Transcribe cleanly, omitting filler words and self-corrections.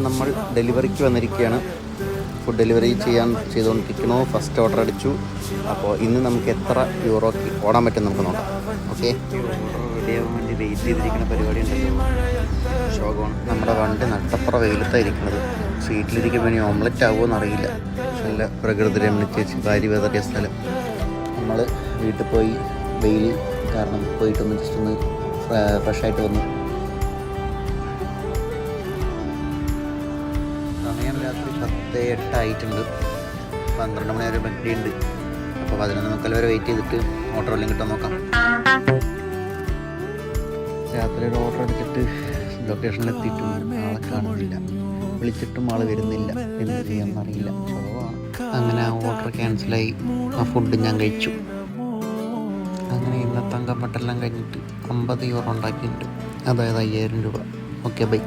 നമ്മൾ ഡെലിവറിക്ക് വന്നിരിക്കുകയാണ്. ഫുഡ് ഡെലിവറി ചെയ്തുകൊണ്ടിരിക്കണോ. ഫസ്റ്റ് ഓർഡർ അടിച്ചു. അപ്പോൾ ഇന്ന് നമുക്ക് എത്ര യൂറോക്ക് ഓടാൻ പറ്റും നമുക്ക് നോക്കാം. ഓക്കെ, റെഡിയാവാൻ വേണ്ടി വെയിറ്റ് ചെയ്തിരിക്കുന്ന പരിപാടി ഉണ്ടല്ലോ. ശോകമാണ്. നമ്മുടെ വണ്ടി നട്ടപ്പുറ വെയിലത്തായിരിക്കുന്നത്. സീറ്റിലിരിക്കുമ്പോൾ ഇനി ഓംലെറ്റ് ആവുമോ എന്നറിയില്ല. നല്ല പ്രകൃതി രമണിച്ച് ഭാര്യ വേദറിയ സ്ഥലം. നമ്മൾ വീട്ടിൽ പോയി വെയിൽ കാരണം പോയിട്ടൊന്ന് ജസ്റ്റ് ഒന്ന് ഫ്രഷായിട്ട് വന്നു. സമയം രാത്രി 10:08 ആയിട്ടുണ്ട്. 12 മണി വരെ ബഗ്ഡി ഉണ്ട്. അപ്പോൾ 11:30 വരെ വെയിറ്റ് ചെയ്തിട്ട് ഓർഡർ വല്ലതും കിട്ടാൻ നോക്കാം. രാത്രി ഒരു ഓർഡർ എടുത്തിട്ട് ലൊക്കേഷനിലെത്തിയിട്ടും ആളെ കാണുന്നില്ല. വിളിച്ചിട്ടും ആൾ വരുന്നില്ല. എന്ത് ചെയ്യാമെന്നറിയില്ല. കുറവാണ്. അങ്ങനെ ആ ഓർഡർ ക്യാൻസലായി. ആ ഫുഡ് ഞാൻ കഴിച്ചു. അങ്ങനെ ഇന്നത്തെ അങ്കമ്പട്ടെല്ലാം കഴിഞ്ഞിട്ട് 50 യൂറോ ഉണ്ടാക്കിയിട്ടുണ്ട്. അതായത് 5000 രൂപ. Okay, by.